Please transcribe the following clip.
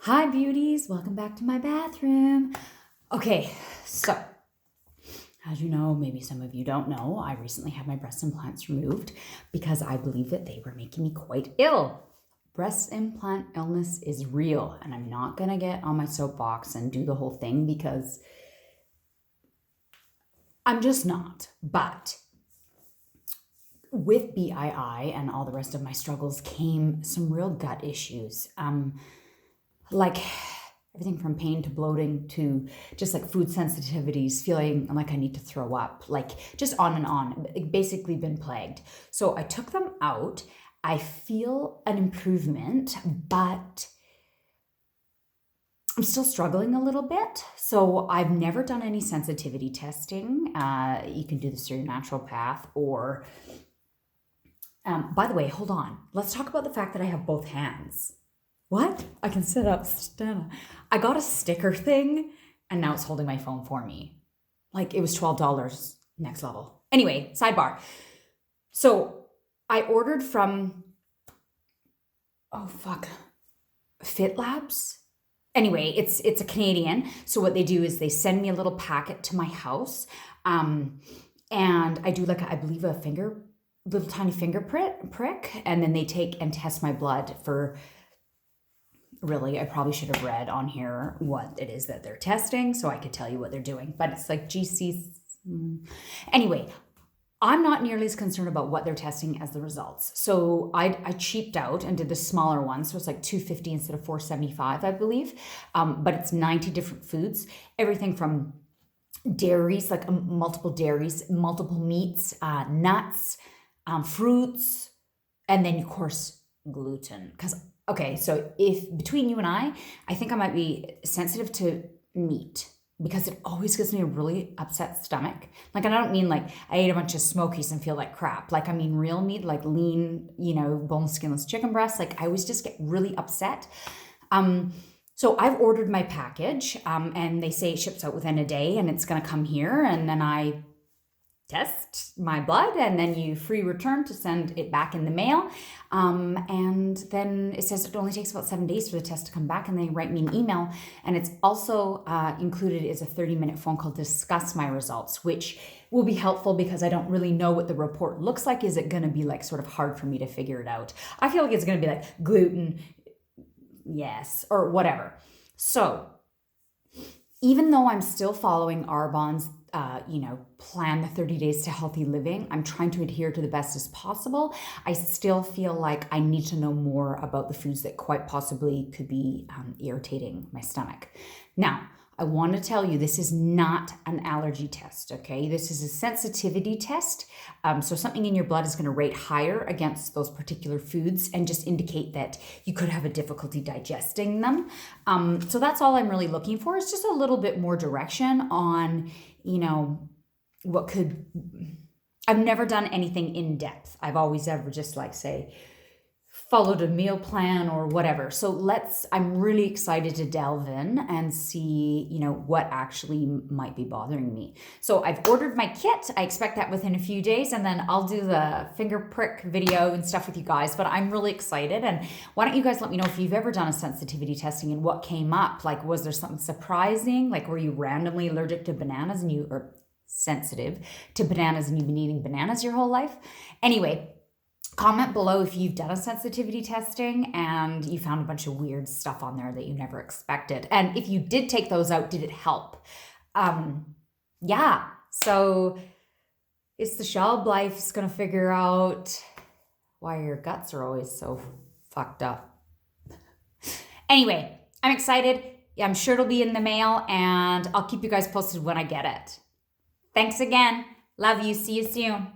Hi beauties, welcome back to my bathroom. Okay, so as you know, maybe some of you don't know, I recently had my breast implants removed because I believe that they were making me quite ill. Breast implant illness is real, and I'm not gonna get on my soapbox and do the whole thing because I'm just not. But with BII and all the rest of my struggles came some real gut issues. Like everything from pain to bloating to just like food sensitivities, feeling like I need to throw up, like just on and on. Basically been plagued. So I took them out. I feel an improvement, but I'm still struggling a little bit. So I've never done any sensitivity testing. You can do this through your natural path or, by the way, hold on. Let's talk about the fact that I have both hands. What? I can sit up, stand up. I got a sticker thing and now it's holding my phone for me. Like it was $12, next level. Anyway, sidebar. So I ordered from, FitLabs. Anyway, it's a Canadian. So what they do is they send me a little packet to my house. And I do I believe little tiny finger prick. And then they take and test my blood for, really, I probably should have read on here what it is that they're testing so I could tell you what they're doing. But it's like GC. Anyway, I'm not nearly as concerned about what they're testing as the results. So I cheaped out and did the smaller one. So it's like $250 instead of $475, I believe. But it's 90 different foods, everything from dairies, like multiple dairies, multiple meats, nuts, fruits, and then of course gluten. Okay, so if between you and I think I might be sensitive to meat because it always gives me a really upset stomach. Like, and I don't mean like I ate a bunch of smokies and feel like crap. Like I mean real meat, like lean, bone skinless chicken breasts. Like I always just get really upset. So I've ordered my package and they say it ships out within a day and it's gonna come here, and then I test my blood and then you free return to send it back in the mail. And then it says it only takes about 7 days for the test to come back, and they write me an email. And it's also included is a 30-minute phone call to discuss my results, which will be helpful because I don't really know what the report looks like. Is it going to be like sort of hard for me to figure it out? I feel like it's going to be like gluten, yes, or whatever. So even though I'm still following Arbonne's plan, the 30 days to healthy living, I'm trying to adhere to the best as possible. I still feel like I need to know more about the foods that quite possibly could be irritating my stomach. Now, I want to tell you, this is not an allergy test, okay? This is a sensitivity test. So something in your blood is going to rate higher against those particular foods and just indicate that you could have a difficulty digesting them. So that's all I'm really looking for, is just a little bit more direction on, what could... I've never done anything in depth. I've always ever just followed a meal plan or whatever. So I'm really excited to delve in and see, what actually might be bothering me. So I've ordered my kit. I expect that within a few days, and then I'll do the finger prick video and stuff with you guys, but I'm really excited. And why don't you guys let me know if you've ever done a sensitivity testing and what came up? Like, was there something surprising? Like, were you randomly allergic to bananas or sensitive to bananas and you've been eating bananas your whole life? Anyway, comment below if you've done a sensitivity testing and you found a bunch of weird stuff on there that you never expected. And if you did take those out, did it help? So it's the shelf life's gonna figure out why your guts are always so fucked up. Anyway, I'm excited. Yeah, I'm sure it'll be in the mail, and I'll keep you guys posted when I get it. Thanks again. Love you. See you soon.